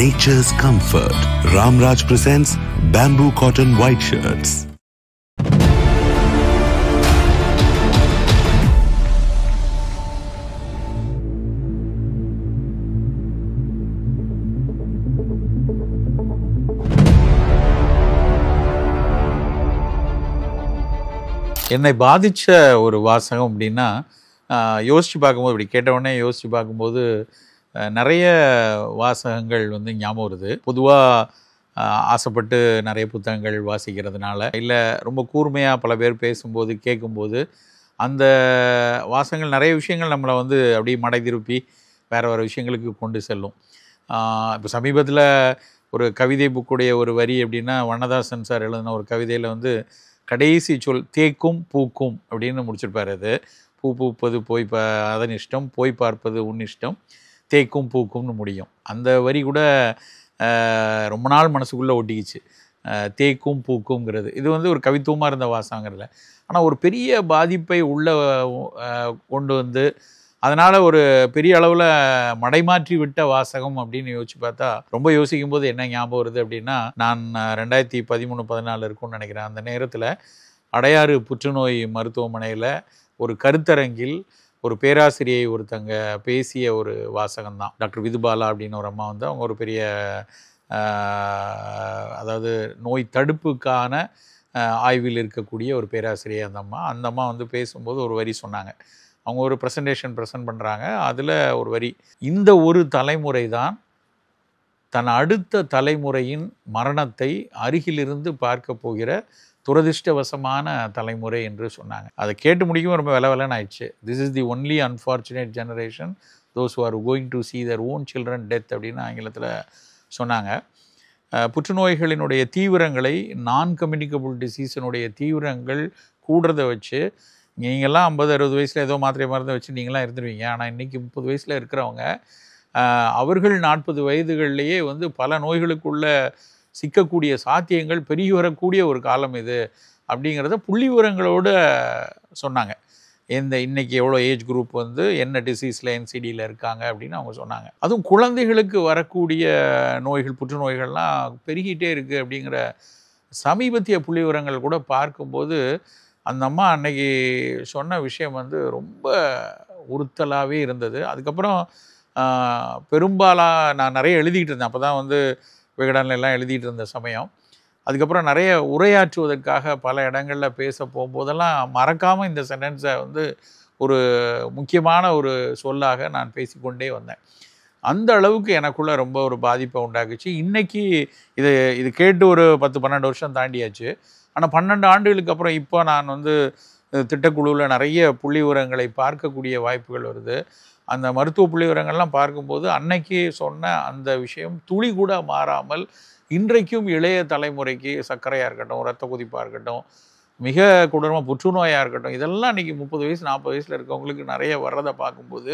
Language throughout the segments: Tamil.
nature's comfort. Ramraj presents bamboo cotton white shirts. என்னை பாதித்த ஒரு வாசகம் அப்படின்னா யோசித்து பார்க்கும்போது இப்படி கேட்டவுடனே யோசித்து பார்க்கும்போது நிறைய வாசகங்கள் வந்து ஞாபகம் வருது. பொதுவாக ஆசைப்பட்டு நிறைய புத்தகங்கள் வாசிக்கிறதுனால இல்லை ரொம்ப கூர்மையாக பல பேர் பேசும்போது கேட்கும்போது அந்த வாசகங்கள் நிறைய விஷயங்கள் நம்மளை வந்து அப்படியே மடை திருப்பி வேறு விஷயங்களுக்கு கொண்டு செல்லும். இப்போ சமீபத்தில் ஒரு கவிதை புக்குடைய ஒரு வரி அப்படின்னா வண்ணதாசன் சார் எழுதின ஒரு கவிதையில் வந்து கடைசி சொல் தேக்கும் பூக்கும் அப்படின்னு முடிச்சிருப்பார். அது பூ பூப்பது போய் அதன் இஷ்டம், போய் பார்ப்பது உன் இஷ்டம், தேக்கும் பூக்கும்னு முடியும். அந்த வரி கூட ரொம்ப நாள் மனசுக்குள்ளே ஒட்டிக்கிச்சு. தேக்கும் பூக்குங்கிறது இது வந்து ஒரு கவித்துவமாக இருந்த வாசகங்கிறதுல ஆனால் ஒரு பெரிய பாதிப்பை உள்ளே கொண்டு வந்து அதனால் ஒரு பெரிய அளவில் மடைமாற்றி விட்ட வாசகம் அப்படின்னு யோசிச்சு பார்த்தா ரொம்ப யோசிக்கும் போது என்ன ஞாபகம் வருது அப்படின்னா, நான் 2013-14 இருக்கும்னு நினைக்கிறேன். அந்த நேரத்தில் அடையாறு புற்றுநோய் மருத்துவமனையில் ஒரு கருத்தரங்கில் ஒரு பேராசிரியை ஒருத்தங்க பேசிய ஒரு வாசகம் தான். டாக்டர் விதுபாலா அப்படின்னு ஒரு அம்மா வந்து அவங்க ஒரு பெரிய அதாவது நோய் தடுப்புக்கான ஆய்வில் இருக்கக்கூடிய ஒரு பேராசிரியை அந்த அம்மா வந்து பேசும்போது ஒரு வரி சொன்னாங்க. அவங்க ஒரு ப்ரெசன்ட் பண்ணுறாங்க. அதில் ஒரு வரி, இந்த ஒரு தலைமுறை தான் தன் அடுத்த தலைமுறையின் மரணத்தை அருகிலிருந்து பார்க்க போகிற துரதிர்ஷ்டவசமான தலைமுறை என்று சொன்னாங்க. அதை கேட்டு முடிக்கும் ரொம்ப வெலன்னு ஆயிடுச்சு. This is the only unfortunate generation those who are going to see their own children death அப்படின்னு ஆங்கிலத்தில் சொன்னாங்க. புற்றுநோய்களினுடைய தீவிரங்களை, நான் கம்யூனிகபிள் டிசீஸினுடைய தீவிரங்கள் கூடுறதை வச்சு நீங்கள்லாம் 50-60 வயசில் ஏதோ மாத்திரை மருந்து வச்சு நீங்களாம் இருந்துருவீங்க. ஆனால் இன்றைக்கி 30 வயசில் இருக்கிறவங்க அவர்கள் 40 வயதுகள்லேயே வந்து பல நோய்களுக்குள்ளே சிக்கக்கூடிய சாத்தியங்கள் பெருகி வரக்கூடிய ஒரு காலம் இது அப்படிங்கிறத புள்ளி விவரங்களோடு சொன்னாங்க. இன்றைக்கி எவ்வளோ ஏஜ் குரூப் வந்து என்ன டிசீஸில் என்சிடியில் இருக்காங்க அப்படின்னு அவங்க சொன்னாங்க. அதுவும் குழந்தைகளுக்கு வரக்கூடிய நோய்கள், புற்றுநோய்கள்லாம் பெருகிட்டே இருக்குது அப்படிங்கிற சமீபத்திய புள்ளி விவரங்கள் கூட பார்க்கும்போது அந்த அம்மா அன்னைக்கு சொன்ன விஷயம் வந்து ரொம்ப உறுத்தலாகவே இருந்தது. அதுக்கப்புறம் பெரும்பாலாக நான் நிறைய எழுதிக்கிட்டு இருந்தேன். அப்போ தான் வந்து விகடன்லாம் எழுதிட்டு இருந்த சமயம். அதுக்கப்புறம் நிறைய உரையாற்றுவதற்காக பல இடங்களில் பேச போகும்போதெல்லாம் மறக்காமல் இந்த சென்டென்ஸை வந்து ஒரு முக்கியமான ஒரு சொல்லாக நான் பேசிக்கொண்டே வந்தேன். அந்த அளவுக்கு எனக்குள்ளே ரொம்ப ஒரு பாதிப்பை உண்டாக்குச்சு. இன்றைக்கி இது கேட்டு ஒரு 10-12 வருஷம் தாண்டியாச்சு. ஆனால் 12 ஆண்டுகளுக்கு அப்புறம் இப்போ நான் வந்து திட்டக்குழுவில் நிறைய புள்ளி விவரங்களை பார்க்கக்கூடிய வாய்ப்புகள் வருது. அந்த மருத்துவ புள்ளி விவரங்கள்லாம் பார்க்கும்போது அன்னைக்கு சொன்ன அந்த விஷயம் துளி கூட மாறாமல் இன்றைக்கும் இளைய தலைமுறைக்கு சர்க்கரையாக இருக்கட்டும், இரத்த கொதிப்பாக இருக்கட்டும், மிக கொடூரமாக புற்றுநோயாக இருக்கட்டும், இதெல்லாம் இன்றைக்கி 30 வயசு 40 வயசில் இருக்கவங்களுக்கு நிறைய வர்றதை பார்க்கும்போது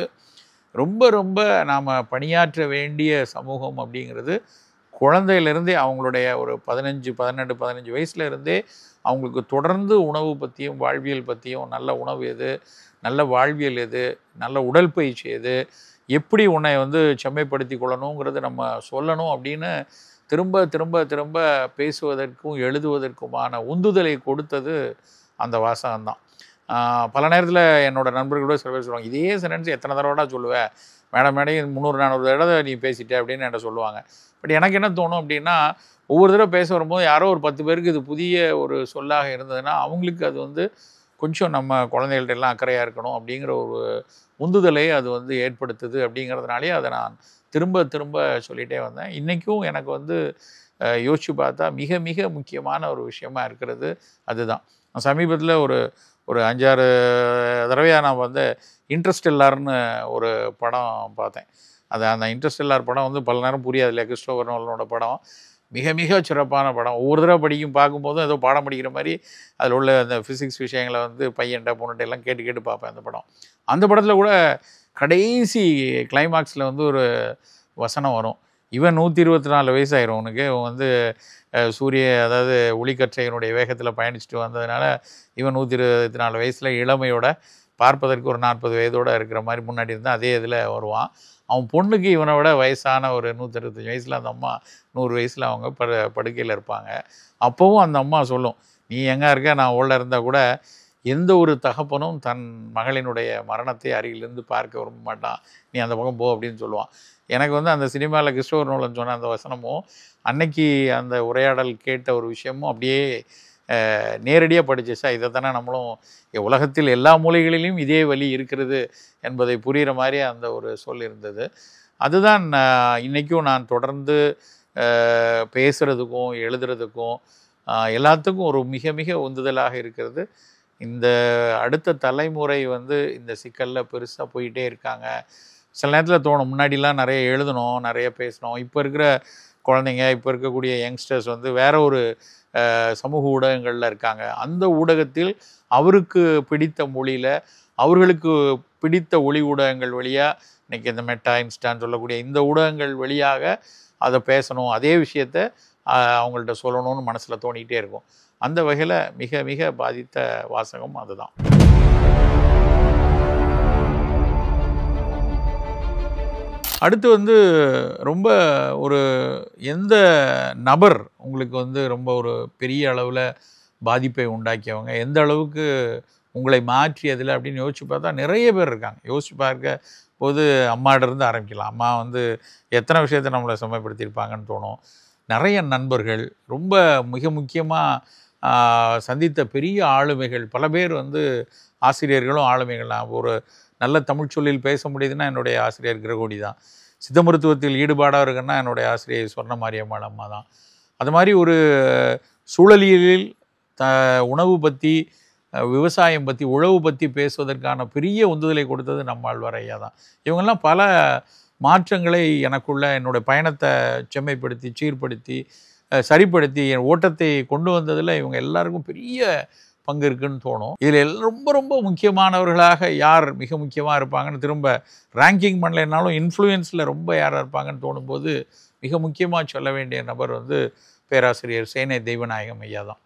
ரொம்ப ரொம்ப நாம் பணியாற்ற வேண்டிய சமூகம் அப்படிங்கிறது குழந்தையிலேருந்தே அவங்களுடைய ஒரு 15 வயசுல இருந்தே அவங்களுக்கு தொடர்ந்து உணவு பற்றியும் வாழ்வியல் பற்றியும், நல்ல உணவு எது, நல்ல வாழ்வியல் எது, நல்ல உடற்பயிற்சி எது, எப்படி உன்னை வந்து செம்மைப்படுத்தி கொள்ளணுங்கிறது நம்ம சொல்லணும் அப்படின்னு திரும்ப திரும்ப திரும்ப பேசுவதற்கும் எழுதுவதற்குமான உந்துதலை கொடுத்தது அந்த வாசகம்தான். பல நேரத்தில் என்னோட நண்பர்களோட சில பேர் சொல்லுவாங்க, இதே சென்டென்ஸ் எத்தனை தடவைடா சொல்லுவேன், மேடையும் 300-400 தடவை நீ பேசிட்ட அப்படின்னு என்கிட்ட சொல்லுவாங்க. பட் எனக்கு என்ன தோணும் அப்படின்னா, ஒவ்வொரு தடவை பேச வரும்போது யாரோ ஒரு 10 பேருக்கு இது புதிய ஒரு சொல்லாக இருந்ததுன்னா அவங்களுக்கு அது வந்து கொஞ்சம் நம்ம குழந்தைகள்ட்ட எல்லாம் அக்கறையாக இருக்கணும் அப்படிங்கிற ஒரு உந்துதலை அது வந்து ஏற்படுத்துது. அப்படிங்கிறதுனாலே அதை நான் திரும்ப திரும்ப சொல்லிகிட்டே வந்தேன். இன்றைக்கும் எனக்கு வந்து யோசித்து பார்த்தா மிக மிக முக்கியமான ஒரு விஷயமா இருக்கிறது அதுதான். சமீபத்தில் ஒரு 5-6 தடவையாக நான் வந்து இன்டர்ஸ்டெல்லார்னு ஒரு படம் பார்த்தேன். அந்த இன்டர்ஸ்டெல்லார் படம் வந்து பல நேரம் புரியாது இல்லையா, கிறிஸ்டோபர் நோலனோட படம். மிக மிக சிறப்பான படம். ஒவ்வொரு தடவை பார்க்கும்போதும் ஏதோ பாடம் படிக்கிற மாதிரி அதில் உள்ள அந்த ஃபிசிக்ஸ் விஷயங்களை வந்து பையன்ட்ட பொண்ணுகிட்ட எல்லாம் கேட்டு பார்ப்பேன் அந்த படம். அந்த படத்தில் கூட கடைசி கிளைமாக்ஸில் வந்து ஒரு வசனம் வரும், இவன் 124 வயசாயிரும் உனக்கு, இவன் வந்து அதாவது ஒளிக்கற்றையினுடைய வேகத்தில் பயணிச்சுட்டு வந்ததுனால இவன் 124 வயசில் இளமையோட பார்ப்பதற்கு ஒரு 40 வயதோடு இருக்கிற மாதிரி முன்னாடி இருந்தால் அதே இதில் வருவான். அவன் பொண்ணுக்கு இவனை விட வயசான ஒரு 125 வயசில் அந்த அம்மா 100 வயசில் அவங்க படுக்கையில் இருப்பாங்க. அப்போவும் அந்த அம்மா சொல்லும், நீ எங்கே இருக்க, நான் உள்ள இருந்தால் கூட எந்த ஒரு தகப்பனும் தன் மகளினுடைய மரணத்தை அருகிலிருந்து பார்க்க விரும்ப மாட்டான், நீ அந்த பக்கம் போ அப்படின்னு சொல்லுவான். எனக்கு வந்து அந்த சினிமாவில் கிறிஸ்டோபர் நோலன் சொன்ன அந்த வசனமும் அன்னைக்கு அந்த உரையாடல் கேட்ட ஒரு விஷயமும் அப்படியே நேரடியாக படிச்சிச்சா, இதை தானே நம்மளும் உலகத்தில் எல்லா மூலைகளிலும் இதே வழி இருக்கிறது என்பதை புரிகிற மாதிரி அந்த ஒரு சொல் இருந்தது. அதுதான் இன்றைக்கும் நான் தொடர்ந்து பேசுகிறதுக்கும் எழுதுறதுக்கும் எல்லாத்துக்கும் ஒரு மிக மிக உந்துதலாக இருக்கிறது. இந்த அடுத்த தலைமுறை வந்து இந்த சிக்கலில் பெருசாக போயிட்டே இருக்காங்க. சில நேரத்தில் தோணும், முன்னாடிலாம் நிறைய எழுதணும், நிறைய பேசணும். இப்போ இருக்கிற குழந்தைங்க, இப்போ இருக்கக்கூடிய யங்ஸ்டர்ஸ் வந்து வேற ஒரு சமூக ஊடகங்களில் இருக்காங்க. அந்த ஊடகத்தில் அவருக்கு பிடித்த மொழியில் அவர்களுக்கு பிடித்த ஒளி ஊடகங்கள் வழியாக இன்றைக்கி இந்த மெட்டா, இன்ஸ்டான்னு சொல்லக்கூடிய இந்த ஊடகங்கள் வழியாக அதை பேசணும், அதே விஷயத்தை அவங்கள்ட்ட சொல்லணும்னு மனசில் தோணிக்கிட்டே இருக்கும். அந்த வகையில் மிக மிக பாதித்த வாசகம் அதுதான். அடுத்து வந்து ரொம்ப ஒரு எந்த நபர் உங்களுக்கு வந்து ரொம்ப ஒரு பெரிய அளவில் பாதிப்பை உண்டாக்கியவங்க, எந்த அளவுக்கு உங்களை மாற்றியதில் அப்படின்னு யோசிச்சு பார்த்தா நிறைய பேர் இருக்காங்க. யோசிச்சு பார்க்க போது அம்மாட்டிருந்து ஆரம்பிக்கலாம். அம்மா வந்து எத்தனை விஷயத்தை நம்மளை செம்மைப்படுத்தியிருப்பாங்கன்னு தோணும். நிறைய நண்பர்கள், ரொம்ப மிக முக்கியமாக சந்தித்த பெரிய ஆளுமைகள், பல பேர் வந்து ஆசிரியர்களும் ஆளுமைகள். நான் ஒரு நல்ல தமிழ் சொல்லில் பேச முடியுதுன்னா என்னுடைய ஆசிரியர் கிரகோடி தான். சித்த மருத்துவத்தில் ஈடுபாடாக இருக்குன்னா என்னுடைய ஆசிரியர் சொர்ண மாரியம்மாள் அம்மா தான். அது மாதிரி ஒரு சூழலியலில் உணவு பற்றி, விவசாயம் பற்றி, உழவு பற்றி பேசுவதற்கான பெரிய உந்துதலை கொடுத்தது நம்மாழ்வார் ஐயா தான். இவங்கெல்லாம் பல மாற்றங்களை எனக்குள்ள என்னுடைய பயணத்தை செம்மைப்படுத்தி, சீர்படுத்தி, சரிப்படுத்தி என் ஓட்டத்தை கொண்டு வந்ததில் இவங்க எல்லாருக்கும் பெரிய பங்கு இருக்குன்னு தோணும். இதில் ரொம்ப ரொம்ப முக்கியமானவர்களாக யார் மிக முக்கியமாக இருப்பாங்கன்னு திரும்ப ரேங்கிங் பண்ணலைனாலும் இன்ஃப்ளூயன்ஸில் ரொம்ப யாராக இருப்பாங்கன்னு தோணும்போது மிக முக்கியமாக சொல்ல வேண்டிய நபர் வந்து பேராசிரியர் சேனை தெய்வநாயகம் ஐயா தான்.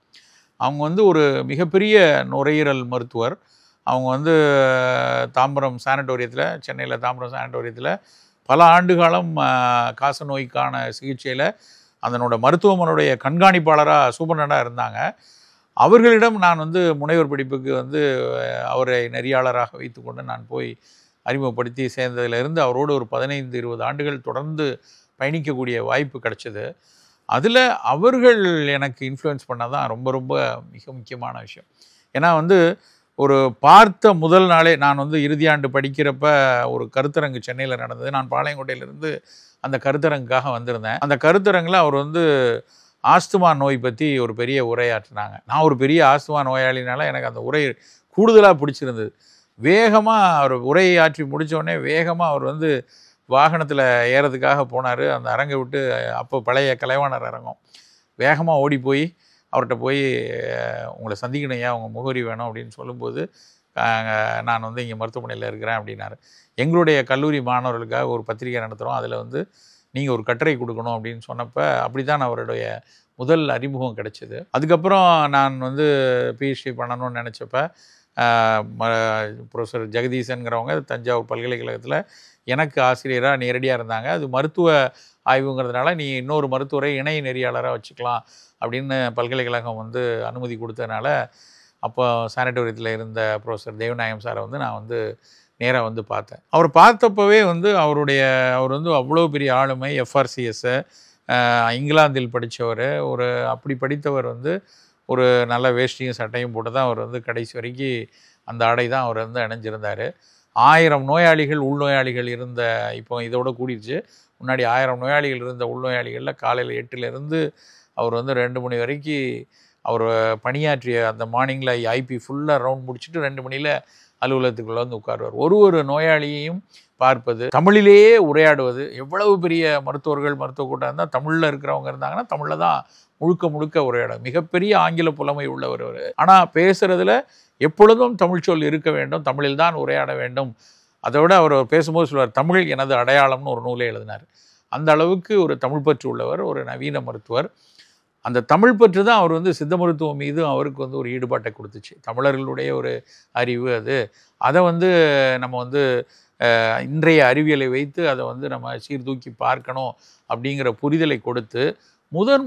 அவங்க வந்து ஒரு மிகப்பெரிய நுரையீரல் மருத்துவர். அவங்க வந்து தாம்பரம் சானட்டோரியத்தில், சென்னையில் தாம்பரம் சானட்டோரியத்தில் பல ஆண்டு காலம் காச நோய்க்கான சிகிச்சையில் அதனோட மருத்துவமனையுடைய கண்காணிப்பாளராக சூப்பரண்டாக இருந்தாங்க. அவர்களிடம் நான் வந்து முனைவர் படிப்புக்கு வந்து அவரை நெறியாளராக வைத்துக்கொண்டு நான் போய் அறிமுகப்படுத்தி சேர்ந்ததிலிருந்து அவரோடு ஒரு 15-20 ஆண்டுகள் தொடர்ந்து பயணிக்கக்கூடிய வாய்ப்பு கிடைச்சது. அதில் அவர்கள் எனக்கு இன்ஃப்ளூயன்ஸ் பண்ணதான் ரொம்ப ரொம்ப மிக முக்கியமான விஷயம். ஏன்னா வந்து ஒரு பார்த்த முதல் நாளே நான் வந்து இறுதியாண்டு படிக்கிறப்ப ஒரு கருத்தரங்கு சென்னையில் நடந்தது. நான் பாளையங்கோட்டையிலிருந்து அந்த கருத்தரங்குக்காக வந்திருந்தேன். அந்த கருத்தரங்கில் அவர் வந்து ஆஸ்துமா நோய் பற்றி ஒரு பெரிய உரையாற்றினாங்க. நான் ஒரு பெரிய ஆஸ்துமா நோயாளினால எனக்கு அந்த உரை கூடுதலாக பிடிச்சிருந்தது. வேகமாக அவர் உரையாற்றி முடித்தோடனே வேகமாக அவர் வந்து வாகனத்தில் ஏறதுக்காக போனார். அந்த அரங்கை விட்டு, அப்போ பழைய கலைவாணர் அரங்கம், வேகமாக ஓடி போய் அவர்கிட்ட போய் உங்களை சந்திக்கணும், ஐயா உங்கள் முகவரி வேணும் அப்படின்னு சொல்லும்போது நான் வந்து இங்கே மருத்துவமனையில் இருக்கிறேன் அப்படின்னாரு. எங்களுடைய கல்லூரி மாணவர்களுக்காக ஒரு பத்திரிகை நடத்துகிறோம், அதில் வந்து நீங்கள் ஒரு கட்டுரை கொடுக்கணும் அப்படின்னு சொன்னப்போ அப்படி தான் அவருடைய முதல் அறிமுகம் கிடைச்சிது. அதுக்கப்புறம் நான் வந்து பிஹெச்டி பண்ணணும்னு நினச்சப்ப ப்ரொஃபஸர் ஜெகதீசன்கிறவங்க தஞ்சாவூர் பல்கலைக்கழகத்தில் எனக்கு ஆசிரியராக நேரடியாக இருந்தாங்க. அது மருத்துவ ஆய்வுங்கிறதுனால நீ இன்னொரு மருத்துவரை இணை நெறியாளராக வச்சுக்கலாம் அப்படின்னு பல்கலைக்கழகம் வந்து அனுமதி கொடுத்ததுனால அப்போ சானிட்டோரியத்தில் இருந்த ப்ரொஃபஸர் தேவநாயகம் சாரை வந்து நான் வந்து நேராக வந்து பார்த்தேன். அவர் பார்த்தப்பவே வந்து அவர் வந்து அவ்வளோ பெரிய ஆளுமை, எஃப்ஆர்சிஎஸ்ஸை இங்கிலாந்தில் படித்தவர், ஒரு அப்படி படித்தவர் வந்து ஒரு நல்ல வேஷ்டியும் சட்டையும் போட்டு தான் அவர் வந்து கடைசி வரைக்கும் அந்த ஆடை தான் அவர் வந்து அணிஞ்சிருந்தார். 1000 நோயாளிகள் உள்நோயாளிகள் இருந்த, இப்போ இதோட கூடிடுச்சு, முன்னாடி 1000 நோயாளிகள் இருந்த உள்நோயாளிகளில் காலையில் 8லேருந்து அவர் வந்து 2 மணி வரைக்கும் அவர் பணியாற்றிய அந்த மார்னிங்கில் ஐபி ஃபுல்லாக ரவுண்ட் முடிச்சுட்டு 2 மணியில் அலுவலகத்துக்குள்ளே வந்து உட்காருவார். ஒரு நோயாளியையும் பார்ப்பது, தமிழிலேயே உரையாடுவது. எவ்வளவு பெரிய மருத்துவர்கள் மருத்துவ கூட்டம் இருந்தால் தமிழில் இருக்கிறவங்க இருந்தாங்கன்னா தமிழில் தான் முழுக்க உரையாடும். மிகப்பெரிய ஆங்கில புலமை உள்ளவர் அவர். ஆனால் பேசுகிறதுல எப்பொழுதும் தமிழ் சொல் இருக்க வேண்டும், தமிழில் தான் உரையாட வேண்டும். அதோட அவர் பேசும்போது சொல்வார், தமிழ் எனது அடையாளம்னு ஒரு நூலே எழுதினார். அந்த அளவுக்கு ஒரு தமிழ் பற்று உள்ளவர், ஒரு நவீன மருத்துவர். அந்த தமிழ் பற்று தான் அவர் வந்து சித்த மருத்துவம் மீது அவருக்கு வந்து ஒரு ஈடுபாட்டை கொடுத்துச்சு. தமிழர்களுடைய ஒரு அறிவு அது. அதை வந்து நம்ம வந்து இன்றைய அறிவியலை வைத்து அதை வந்து நம்ம சீர்தூக்கி பார்க்கணும் அப்படிங்கிற புரிதலை கொடுத்து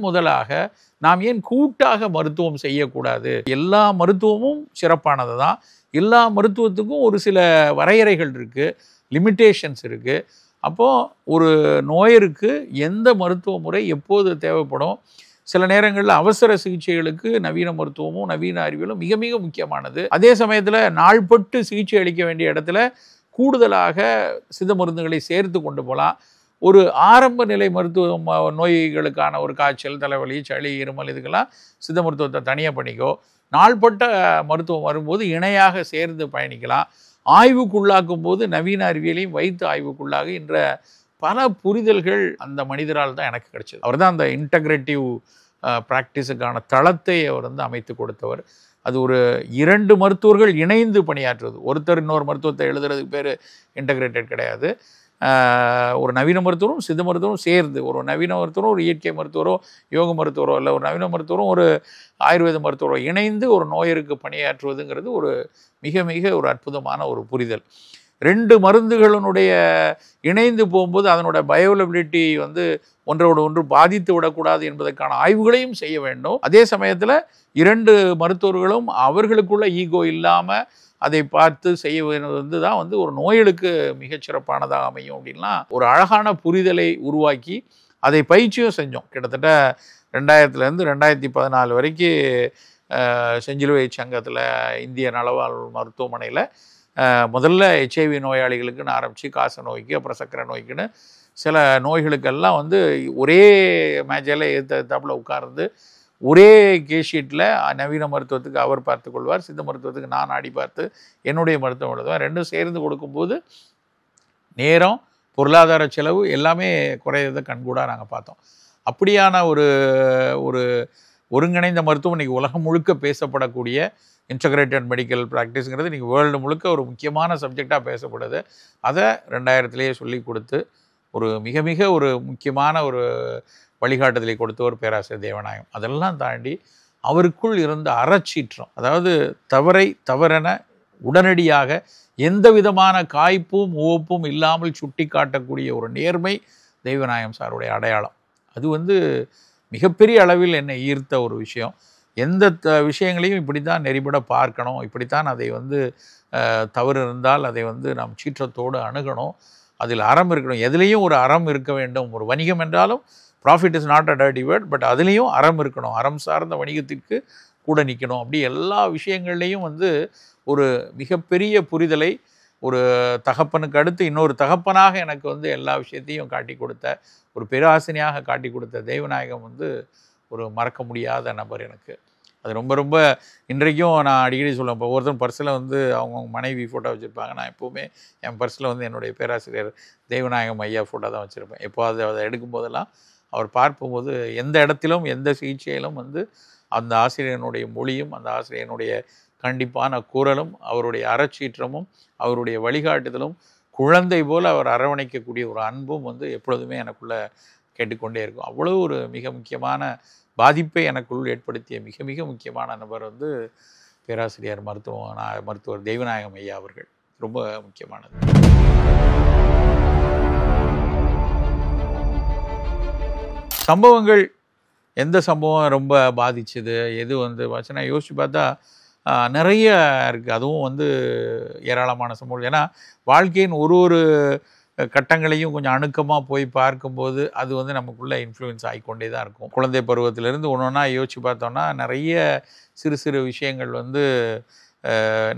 முதலாக நாம் ஏன் கூட்டாக மருத்துவம் செய்யக்கூடாது? எல்லா மருத்துவமும் சிறப்பானது தான். எல்லா மருத்துவத்துக்கும் ஒரு சில வரையறைகள் இருக்குது, லிமிட்டேஷன்ஸ் இருக்குது. அப்போது ஒரு நோயருக்கு எந்த மருத்துவ முறை எப்போது தேவைப்படும்? சில நேரங்களில் அவசர சிகிச்சைகளுக்கு நவீன மருத்துவமும் நவீன அறிவியலும் மிக மிக முக்கியமானது. அதே சமயத்தில் நாள்பட்டு சிகிச்சை அளிக்க வேண்டிய இடத்துல கூடுதலாக சித்த மருந்துகளை சேர்த்து கொண்டு போகலாம். ஒரு ஆரம்ப நிலை மருத்துவ நோய்களுக்கான ஒரு காய்ச்சல், தலைவலி, சளி, இருமல் இதுக்கெல்லாம் சித்த மருத்துவத்தை தனியாக பண்ணிக்கோ. நாள்பட்ட மருத்துவம் வரும்போது இணையாக சேர்ந்து பயணிக்கலாம். ஆய்வுக்குள்ளாக்கும் போது நவீன அறிவியலையும் வைத்து ஆய்வுக்குள்ளாக என்ற பல புரிதல்கள் அந்த மனிதரால் தான் எனக்கு கிடைச்சது. அவர் தான் அந்த இன்டகிரேட்டிவ் ப்ராக்டிஸுக்கான தளத்தை அவர் வந்து அமைத்து கொடுத்தவர். அது ஒரு 2 மருத்துவர்கள் இணைந்து பணியாற்றுவது. ஒருத்தர் இன்னொரு மருத்துவத்தை எழுதுறதுக்கு பேர் இன்டகிரேட்டட் கிடையாது. ஒரு நவீன மருத்துவரும் சித்த மருத்துவரும் சேர்ந்து, ஒரு நவீன மருத்துவரும் ஒரு இயற்கை மருத்துவரோ யோக மருத்துவரோ இல்லை, ஒரு நவீன மருத்துவரும் ஒரு ஆயுர்வேத மருத்துவரோ இணைந்து ஒரு நோயருக்கு பணியாற்றுவதுங்கிறது ஒரு மிக மிக ஒரு அற்புதமான ஒரு புரிதல். 2 மருந்துகளினுடைய இணைந்து போகும்போது அதனோட பயோலபிலிட்டி வந்து ஒன்றோடு ஒன்று பாதித்து விடக்கூடாது என்பதற்கான ஆய்வுகளையும் செய்ய வேண்டும். அதே சமயத்தில் 2 மருத்துவர்களும் அவர்களுக்குள்ள ஈகோ இல்லாமல் அதை பார்த்து செய்ய வந்து தான் வந்து ஒரு நோய்களுக்கு மிகச்சிறப்பானதாக அமையும் அப்படின்லாம் ஒரு அழகான புரிதலை உருவாக்கி அதை பயிற்சியும் செஞ்சோம். கிட்டத்தட்ட 2000 2014 வரைக்கும் செஞ்சிலுவை சங்கத்தில் இந்திய நலவாழ் மருத்துவமனையில் முதல்ல HIV நோயாளிகளுக்குன்னு ஆரம்பித்து காச நோய்க்கு, அப்புறம் சர்க்கரை நோய்க்குன்னு சில நோய்களுக்கெல்லாம் வந்து ஒரே மேஜையில் ஏற்றாப்புல உட்கார்ந்து ஒரே கேஷீட்டில் நவீன மருத்துவத்துக்கு அவர் பார்த்து கொள்வார், சித்த மருத்துவத்துக்கு நான் ஆடி பார்த்து என்னுடைய மருத்துவம் எழுதுவேன். 2 சேர்ந்து கொடுக்கும்போது நேரம், பொருளாதார செலவு எல்லாமே குறையதை கண்கூடாக நாங்கள் பார்த்தோம். அப்படியான ஒரு ஒரு ஒருங்கிணைந்த மருத்துவம் இன்றைக்கி உலகம் முழுக்க பேசப்படக்கூடிய இன்டகிரேட்டட் மெடிக்கல் ப்ராக்டிஸுங்கிறது இன்றைக்கி வேர்ல்டு முழுக்க ஒரு முக்கியமான சப்ஜெக்டாக பேசப்படுது. அதை 2000 சொல்லி கொடுத்து ஒரு மிக மிக ஒரு முக்கியமான ஒரு வழிகாட்டுதலை கொடுத்தவர் பேராசிரியர் தேவநாயகம். அதெல்லாம் தாண்டி அவருக்குள் இருந்த அறச்சீற்றம், அதாவது தவறை தவறென உடனடியாக எந்த விதமான காய்ப்பும் உவப்பும் இல்லாமல் சுட்டி காட்டக்கூடிய ஒரு நேர்மை தேவநாயகம் சாருடைய அடையாளம். அது வந்து மிகப்பெரிய அளவில் என்னை ஈர்த்த ஒரு விஷயம். எந்த விஷயங்களையும் இப்படி தான் நெறிபட பார்க்கணும், இப்படித்தான் அதை வந்து தவறு இருந்தால் அதை வந்து நாம் சீற்றத்தோடு அணுகணும், அதில் அறம் இருக்கணும், எதுலேயும் ஒரு அறம் இருக்க வேண்டும். ஒரு வணிகம் என்றாலும் profit is not a dirty word, but அதுலேயும் அறம் இருக்கணும், அறம் சார்ந்த வணிகத்திற்கு கூட நிற்கணும். அப்படி எல்லா விஷயங்கள்லேயும் வந்து ஒரு மிகப்பெரிய புரிதலை ஒரு தகப்பனுக்கு அடுத்து இன்னொரு தகப்பனாக எனக்கு வந்து எல்லா விஷயத்தையும் காட்டி கொடுத்த ஒரு பேராசினியாக காட்டி கொடுத்த தேவநாயகம் வந்து ஒரு மறக்க முடியாத நபர் எனக்கு. அது ரொம்ப ரொம்ப இன்றைக்கும் நான் அடிக்கடி சொல்லுவேன். இப்போ ஒருத்தர் பர்ஸில் வந்து அவங்க மனைவி ஃபோட்டோ வச்சுருப்பாங்க. நான் எப்போவுமே என் பர்ஸில் வந்து என்னுடைய பேராசிரியர் தேவநாயகம் ஐயா ஃபோட்டோ தான் வச்சுருப்பேன். எப்போ அதை எடுக்கும்போதெல்லாம் அவர் பார்க்கும்போது எந்த இடத்திலும் எந்த சிகிச்சையிலும் வந்து அந்த ஆசிரியனுடைய மொழியும் அந்த ஆசிரியனுடைய கண்டிப்பான குரலும் அவருடைய அறச்சீற்றமும் அவருடைய வழிகாட்டுதலும் குழந்தை போல் அவர் அரவணைக்கக்கூடிய ஒரு அன்பும் வந்து எப்பொழுதுமே எனக்குள்ளே கேட்டுக்கொண்டே இருக்கும். அவ்வளோ ஒரு மிக முக்கியமான பாதிப்பை எனக்குள் ஏற்படுத்திய மிக மிக முக்கியமான நபர் வந்து பேராசிரியர் மருத்துவர் தெய்வநாயகம் ஐயா அவர்கள். ரொம்ப முக்கியமானது. சம்பவங்கள் எந்த சம்பவம் ரொம்ப பாதிச்சுது, எது வந்து பார்த்தீங்கன்னா யோசிச்சு பார்த்தா நிறைய இருக்குது. அதுவும் வந்து ஏராளமான சம்பவம். ஏன்னா வாழ்க்கையின் ஒரு கட்டங்களையும் கொஞ்சம் அணுக்கமாக போய் பார்க்கும்போது அது வந்து நமக்குள்ளே இன்ஃப்ளூயன்ஸ் ஆகிக்கொண்டே தான் இருக்கும். குழந்தை பருவத்திலேருந்து ஒன்றா யோசிச்சு பார்த்தோன்னா நிறைய சிறு சிறு விஷயங்கள் வந்து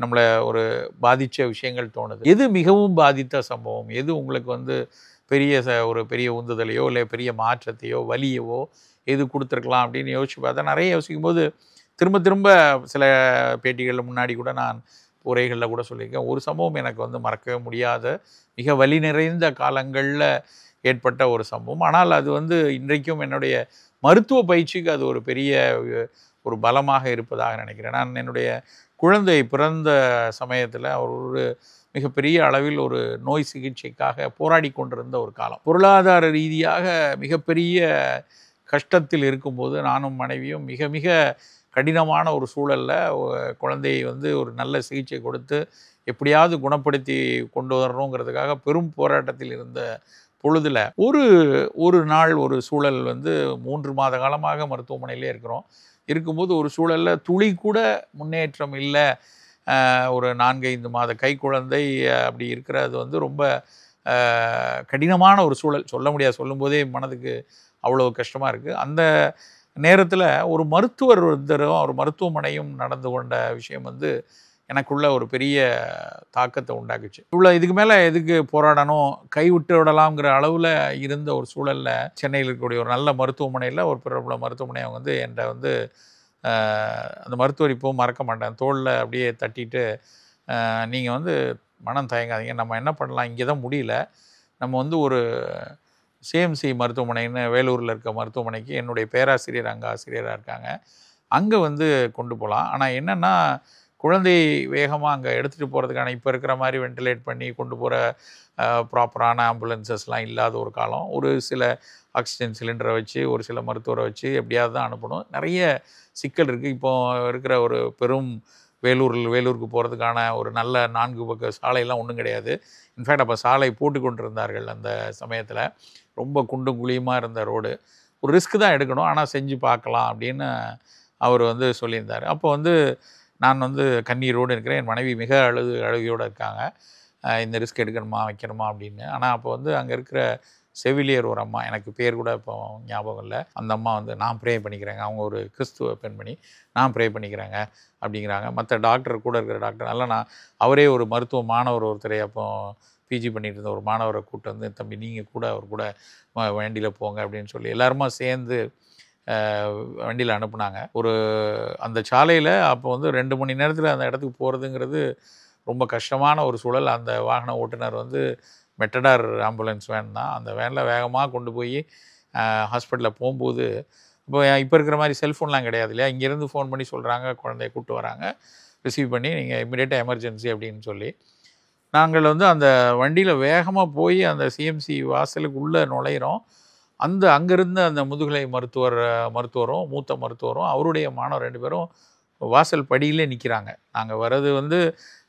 நம்மளை ஒரு பாதித்த விஷயங்கள் தோணுது. எது மிகவும் பாதித்த சம்பவம், எது உங்களுக்கு வந்து ஒரு பெரிய உந்துதலையோ இல்லை பெரிய மாற்றத்தையோ வலியவோ எது கொடுத்துருக்கலாம் அப்படின்னு யோசிச்சு பார்த்தா நிறைய யோசிக்கும்போது திரும்ப சில பேட்டிகளில் முன்னாடி கூட நான் உரைகளில் கூட சொல்லியிருக்கேன். ஒரு சம்பவம் எனக்கு வந்து மறக்கவே முடியாத மிக வலி நிறைந்த காலங்களில் ஏற்பட்ட ஒரு சம்பவம். ஆனால் அது வந்து இன்றைக்கும் என்னுடைய மருத்துவ பயிற்சிக்கு அது ஒரு பெரிய ஒரு பலமாக இருப்பதாக நினைக்கிறேன். நான் என்னுடைய குழந்தை பிறந்த சமயத்தில் ஒரு மிகப்பெரிய அளவில் ஒரு நோய் சிகிச்சைக்காக போராடி கொண்டிருந்த ஒரு காலம். பொருளாதார ரீதியாக மிகப்பெரிய கஷ்டத்தில் இருக்கும்போது நானும் மனைவியும் மிக மிக கடினமான ஒரு சூழலில் குழந்தையை வந்து ஒரு நல்ல சிகிச்சை கொடுத்து எப்படியாவது குணப்படுத்தி கொண்டு வரணுங்கிறதுக்காக பெரும் போராட்டத்தில் இருந்த பொழுதில் ஒரு நாள் ஒரு சூழல் வந்து 3 மாத காலமாக மருத்துவமனையிலே இருக்கும்போது ஒரு சூழலில் துளி கூட முன்னேற்றம் இல்லை. ஒரு 4-5 மாத கை குழந்தை அப்படி இருக்கிறது வந்து ரொம்ப கடினமான ஒரு சூழல். சொல்ல முடியாது, சொல்லும்போதே மனதுக்கு அவ்வளோ கஷ்டமாக இருக்குது. அந்த நேரத்தில் ஒரு மருத்துவர் ஒருத்தரும் ஒரு மருத்துவமனையும் நடந்து கொண்ட விஷயம் வந்து எனக்குள்ள ஒரு பெரிய தாக்கத்தை உண்டாக்குச்சு. இதுக்கு மேலே எதுக்கு போராடணும், கைவிட்டு விடலாம்ங்கிற அளவில் இருந்த ஒரு சூழலில் சென்னையில் இருக்கக்கூடிய ஒரு நல்ல மருத்துவமனையில் ஒரு பிரபல மருத்துவமனை அவங்க வந்து என்கிட்ட வந்து அந்த மருத்துவர் இப்போவும் மறக்க மாட்டேன், தோளில் அப்படியே தட்டிட்டு நீங்கள் வந்து மனம் தயங்காதீங்க, நம்ம என்ன பண்ணலாம், இங்கே தான் முடியல, நம்ம வந்து ஒரு சிஎம்சி மருத்துவமனைன்னு வேலூரில் இருக்க மருத்துவமனைக்கு என்னுடைய பேராசிரியர் அங்கே ஆசிரியராக இருக்காங்க, அங்கே வந்து கொண்டு போகலாம். ஆனால் என்னென்னா குழந்தை வேகமாக அங்கே எடுத்துகிட்டு போகிறதுக்கான இப்போ இருக்கிற மாதிரி வென்டிலேட் பண்ணி கொண்டு போகிற ப்ராப்பரான ஆம்புலன்சஸ்லாம் இல்லாத ஒரு காலம். ஒரு சில ஆக்சிஜன் சிலிண்டரை வச்சு ஒரு சில மருத்துவரை வச்சு எப்படியாவது தான் அனுப்பணும். நிறைய சிக்கல் இருக்குது. இப்போ இருக்கிற ஒரு பெரும் வேலூருக்கு போகிறதுக்கான ஒரு நல்ல 4 பக்க சாலையெல்லாம் ஒன்றும் கிடையாது. இன்ஃபேக்ட் அப்போ சாலை போட்டு கொண்டு இருந்தார்கள் அந்த சமயத்தில். ரொம்ப குண்டும் குழியுமாக இருந்த ரோடு. ஒரு ரிஸ்க் தான் எடுக்கணும், ஆனால் செஞ்சு பார்க்கலாம் அப்படின்னு அவர் வந்து சொல்லியிருந்தார். அப்போ வந்து நான் வந்து கண்ணீரோடு இருக்கிறேன், என் மனைவி மிக அழுகையோடு இருக்காங்க, இந்த ரிஸ்க் எடுக்கணுமா வைக்கணுமா அப்படின்னு. ஆனால் அப்போ வந்து அங்கே இருக்கிற செவிலியர் ஒரு அம்மா, எனக்கு பேர் கூட இப்போ ஞாபகம் இல்லை, அந்த அம்மா வந்து நான் ப்ரே பண்ணிக்கிறேங்க, அவங்க ஒரு கிறிஸ்துவ பெண்மணி, நான் ப்ரே பண்ணிக்கிறேங்க அப்படிங்கிறாங்க. மற்ற டாக்டர் கூட இருக்கிற டாக்டர் நான் அவரே ஒரு மருத்துவ மாணவர் ஒருத்தரை அப்போ பிஜி பண்ணிட்டு இருந்த ஒரு மாணவரை கூப்பிட்டு வந்து, தம்பி நீங்கள் கூட அவர் கூட வண்டியில் போங்க அப்படின்னு சொல்லி எல்லாருமா சேர்ந்து வண்டியில் அனுப்புனாங்க. அந்த சாலையில் அப்போ வந்து 2 மணி நேரத்தில் அந்த இடத்துக்கு போகிறதுங்கிறது ரொம்ப கஷ்டமான ஒரு சூழல். அந்த வாகன ஓட்டுநர் வந்து மெட்டடார் ஆம்புலன்ஸ் வேன் தான். அந்த வேனில் வேகமாக கொண்டு போய் ஹாஸ்பிட்டலில் போகும்போது இப்போ இருக்கிற மாதிரி செல்ஃபோன்லாம் கிடையாது இல்லையா, இங்கேருந்து ஃபோன் பண்ணி சொல்கிறாங்க குழந்தைய கூப்பிட்டு வராங்க, ரிசீவ் பண்ணி நீங்கள் இம்மிடியேட்டாக எமர்ஜென்சி அப்படின்னு சொல்லி. நாங்கள் வந்து அந்த வண்டியில் வேகமாக போய் அந்த சிஎம்சி வாசலுக்கு உள்ளே நுழையிறோம். அங்கேருந்து அந்த முதுகலை மருத்துவரும் மூத்த மருத்துவரும் அவருடைய மாணவர் 2 பேரும் வாசல் படியிலே நிற்கிறாங்க. நாங்கள் வர்றது வந்து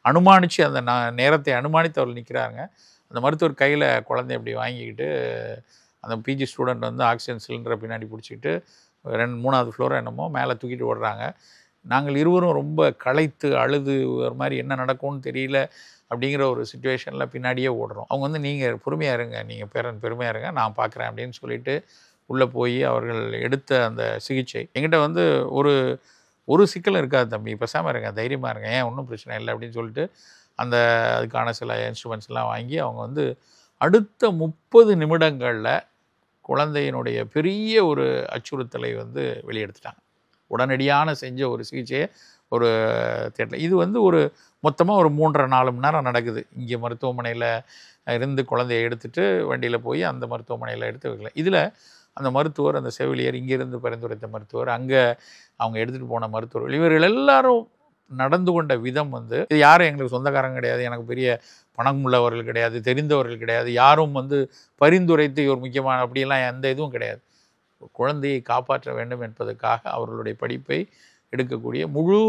அனுமானித்து அந்த நேரத்தை அனுமானித்து அவர்கள் நிற்கிறாங்க. அந்த மருத்துவர் கையில் குழந்தை இப்படி வாங்கிக்கிட்டு அந்த பிஜி ஸ்டூடெண்ட் வந்து ஆக்சிஜன் சிலிண்டரை பின்னாடி பிடிச்சிக்கிட்டு 3வது ஃப்ளோர் என்னமோ மேலே தூக்கிட்டு ஓடுறாங்க. நாங்கள் இருவரும் ரொம்ப களைத்து அழுது ஒரு மாதிரி என்ன நடக்கும்னு தெரியல அப்படிங்கிற ஒரு சிச்சுவேஷனில் பின்னாடியே ஓடுறோம். அவங்க வந்து நீங்கள் பொறுமையாக இருங்க, நீங்கள் பெருமையாக இருங்க, நான் பார்க்குறேன் அப்படின்னு சொல்லிட்டு உள்ளே போய் அவர்கள் எடுத்த அந்த சிகிச்சை என்கிட்ட வந்து ஒரு சிக்கலும் இருக்காது, தம்பி பேசாமல் இருங்க, தைரியமாக இருங்க, ஏன் ஒன்றும் பிரச்சனை இல்லை அப்படின்னு சொல்லிட்டு அதுக்கான சில இன்ஸ்ட்ருமெண்ட்ஸ்லாம் வாங்கி அவங்க வந்து அடுத்த 30 நிமிடங்களில் குழந்தையினுடைய பெரிய ஒரு அச்சுறுத்தலை வந்து வெளியெடுத்துட்டாங்க. உடனடியான செஞ்ச ஒரு சிகிச்சையை ஒரு தேட்டரில் இது வந்து மொத்தமாக 3.5-4 மணி நேரம் நடக்குது. இங்கே மருத்துவமனையில் இருந்து குழந்தையை எடுத்துகிட்டு வண்டியில் போய் அந்த மருத்துவமனையில் எடுத்து வைக்கல. இதில் அந்த மருத்துவர், அந்த செவிலியர், இங்கேருந்து பரிந்துரைத்த மருத்துவர், அங்கே அவங்க எடுத்துகிட்டு போன மருத்துவர்கள், இவர்கள் எல்லாரும் நடந்து கொண்ட விதம் வந்து இது யாரும் எங்களுக்கு சொந்தக்காரங்க கிடையாது, எனக்கு பெரிய பணம் உள்ளவர்கள் கிடையாது, தெரிந்தவர்கள் கிடையாது, யாரும் வந்து பரிந்துரைத்து ஒரு முக்கியமான அப்படியெல்லாம் எந்த இதுவும் கிடையாது. குழந்தையை காப்பாற்ற வேண்டும் என்பதற்காக அவர்களுடைய படிப்பை எடுக்கக்கூடிய முழு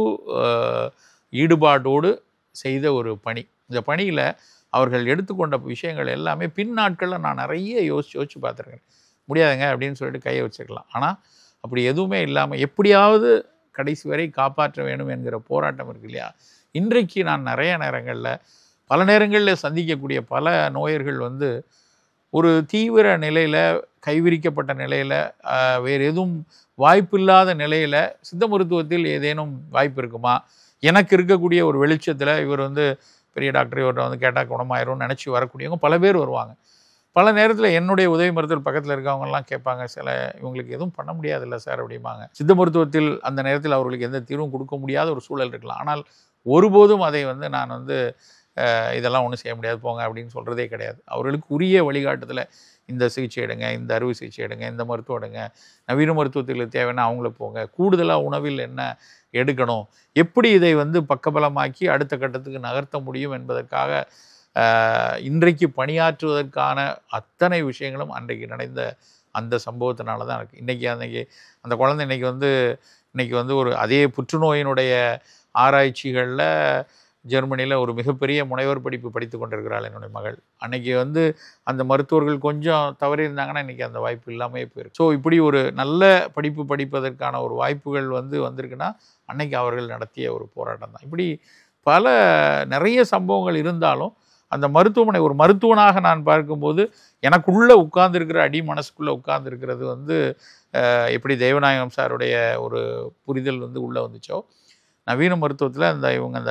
ஈடுபாட்டோடு செய்த ஒரு பணி. இந்த பணியில் அவர்கள் எடுத்துக்கொண்ட விஷயங்கள் எல்லாமே பின் நாட்களில் நான் நிறைய யோசித்து பார்த்துருக்கேன். முடியாதுங்க அப்படின்னு சொல்லிட்டு கையை வச்சுக்கலாம். ஆனால் அப்படி எதுவுமே இல்லாமல் எப்படியாவது கடைசி வரை காப்பாற்ற வேணும் என்கிற போராட்டம் இருக்கு இல்லையா. இன்றைக்கு நான் நிறைய நேரங்களில் பல நேரங்களில் சந்திக்கக்கூடிய பல நோயர்கள் வந்து ஒரு தீவிர நிலையில், கைவிரிக்கப்பட்ட நிலையில், வேறு எதுவும் வாய்ப்பில்லாத நிலையில் சித்த மருத்துவத்தில் ஏதேனும் வாய்ப்பு இருக்குமா, எனக்கு இருக்கக்கூடிய ஒரு வெளிச்சத்தில் இவர் வந்து பெரிய டாக்டர், இவர்கிட்ட வந்து கேட்டால் குணமாயிரும்னு நினச்சி வரக்கூடியவங்க பல பேர் வருவாங்க. பல நேரத்தில் என்னுடைய உதவி மருத்துவர் பக்கத்தில் இருக்கவங்கலாம் கேட்பாங்க, இவங்களுக்கு எதுவும் பண்ண முடியாதுல்ல சார் அப்படிம்பாங்க. சித்த மருத்துவத்தில் அந்த நேரத்தில் அவர்களுக்கு எந்த தீர்வும் கொடுக்க முடியாத ஒரு சூழல் இருக்கலாம். ஆனால் ஒருபோதும் அதை வந்து நான் வந்து இதெல்லாம் ஒன்றும் செய்ய முடியாது போங்க அப்படின்னு சொல்கிறதே கிடையாது. அவர்களுக்கு உரிய வழிகாட்டுதலை இந்த சிகிச்சை எடுங்க, இந்த அறுவை சிகிச்சை எடுங்க, இந்த மருத்துவம் எடுங்க, நவீன மருத்துவத்தில் தேவைன்னா அவங்கள போங்க, கூடுதலாக உணவில் என்ன எடுக்கணும், எப்படி இதை வந்து பக்கபலமாக்கி அடுத்த கட்டத்துக்கு நகர்த்த முடியும் என்பதற்காக இன்றைக்கு பணியாற்றுவதற்கான அத்தனை விஷயங்களும் அன்றைக்கு நடந்த அந்த சம்பவத்தினால தான் இருக்குது. அன்றைக்கி அந்த குழந்தை இன்றைக்கி வந்து இன்றைக்கி வந்து ஒரு அதே புற்றுநோயினுடைய ஆராய்ச்சிகளில் ஜெர்மனியில் ஒரு மிகப்பெரிய முனைவர் படிப்பு படித்து கொண்டிருக்கிறாள் என்னுடைய மகள். அன்றைக்கி வந்து அந்த மருத்துவர்கள் கொஞ்சம் தவறி இருந்தாங்கன்னா இன்றைக்கி அந்த வாய்ப்பு இல்லாமே போயிருக்கு. ஸோ இப்படி ஒரு நல்ல படிப்பு படிப்பதற்கான ஒரு வாய்ப்புகள் வந்திருக்குன்னா அன்னைக்கு அவர்கள் நடத்திய ஒரு போராட்டம் தான். இப்படி பல நிறைய சம்பவங்கள் இருந்தாலும் அந்த மருத்துவமனை ஒரு மருத்துவனாக நான் பார்க்கும்போது எனக்குள்ளே உட்கார்ந்துருக்கிற அடி மனசுக்குள்ளே உட்கார்ந்துருக்கிறது எப்படி தெய்வநாயகம் சாருடைய ஒரு புரிதல் உள்ளே வந்துச்சோ, நவீன மருத்துவத்தில் அந்த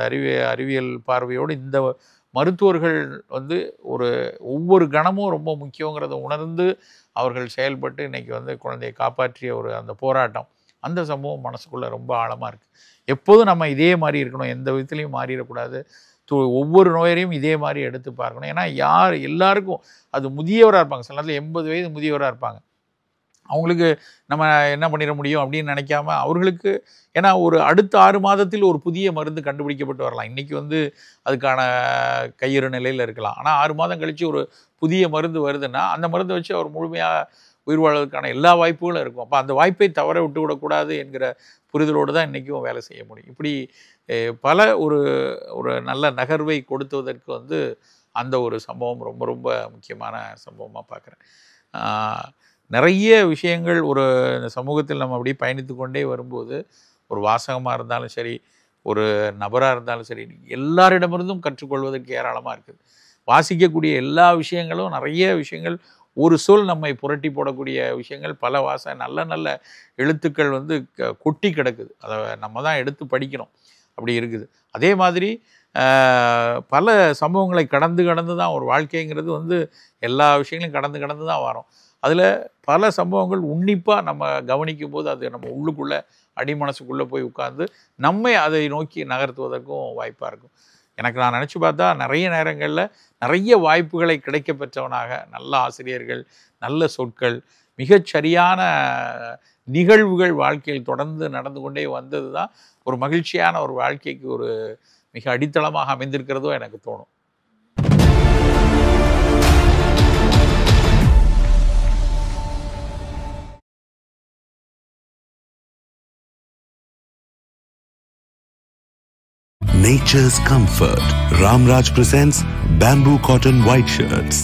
அறிவியல் பார்வையோடு இந்த மருத்துவர்கள் ஒரு ஒவ்வொரு கணமும் ரொம்ப முக்கியங்கிறத உணர்ந்து அவர்கள் செயல்பட்டு இன்றைக்கி குழந்தையை காப்பாற்றிய அந்த போராட்டம், அந்த சம்பவம் மனசுக்குள்ளே ரொம்ப ஆழமாக இருக்குது. எப்போதும் நம்ம இதே மாதிரி இருக்கணும், எந்த விதத்துலையும் மாறிடக்கூடாது. ஒவ்வொரு நோயரையும் இதே மாதிரி எடுத்து பார்க்கணும். ஏன்னா எல்லாருக்கும் அது முதியவராக இருப்பாங்க, சில நேரத்தில் 80 வயது முதியவராக இருப்பாங்க. அவங்களுக்கு நம்ம என்ன பண்ணிட முடியும் அப்படின்னு நினைக்காம அவர்களுக்கு, ஏன்னா ஒரு அடுத்த 6 மாதத்தில் ஒரு புதிய மருந்து கண்டுபிடிக்கப்பட்டு வரலாம். இன்றைக்கி அதுக்கான கையிறு நிலையில் இருக்கலாம். ஆனால் 6 மாதம் கழித்து ஒரு புதிய மருந்து வருதுன்னா அந்த மருந்தை வச்சு அவர் முழுமையாக உயிர் வாழ்வதற்கான எல்லா வாய்ப்புகளும் இருக்கும். அப்போ அந்த வாய்ப்பை தவற விட்டு விடக்கூடாது என்கிற புரிதலோடு தான் இன்றைக்கும் வேலை செய்ய முடியும். இப்படி பல ஒரு நல்ல நகர்வை கொடுத்துவதற்கு அந்த ஒரு சம்பவம் ரொம்ப ரொம்ப முக்கியமான சம்பவமாக பார்க்குறேன். நிறைய விஷயங்கள் இந்த சமூகத்தில் நம்ம அப்படியே பயணித்து கொண்டே வரும்போது ஒரு வாசகமாக இருந்தாலும் சரி, ஒரு நபராக இருந்தாலும் சரி, எல்லாரிடமிருந்தும் கற்றுக்கொள்வதற்கு ஏராளமாக இருக்குது. வாசிக்கக்கூடிய எல்லா விஷயங்களும் நிறைய விஷயங்கள், ஒரு சொல் நம்மை புரட்டி போடக்கூடிய விஷயங்கள், பல நல்ல நல்ல எழுத்துக்கள் கொட்டி கிடக்குது. அதை நம்ம தான் எடுத்து படிக்கணும், அப்படி இருக்குது. அதே மாதிரி பல சம்பவங்களை கடந்து தான் ஒரு வாழ்க்கைங்கிறது எல்லா விஷயங்களையும் கடந்து தான் வரும். அதில் பல சம்பவங்கள் உன்னிப்பாக நம்ம கவனிக்கும் போது அது நம்ம உள்ளுக்குள்ளே அடிமனசுக்குள்ளே போய் உட்கார்ந்து நம்மை அதை நோக்கி நகர்த்துவதற்கும் வாய்ப்பாக இருக்கும். நான் நினச்சி பார்த்தா நிறைய நேரங்களில் நிறைய வாய்ப்புகளை கிடைக்க பெற்றவனாக, நல்ல ஆசிரியர்கள், நல்ல சொற்கள், மிகச்சரியான நிகழ்வுகள் வாழ்க்கையில் தொடர்ந்து நடந்து கொண்டே வந்தது தான் ஒரு மகிழ்ச்சியான ஒரு வாழ்க்கைக்கு ஒரு மிக அடித்தளமாக அமைந்திருக்கிறதோ எனக்கு தோணும். Nature's comfort. Ramraj presents bamboo cotton white shirts.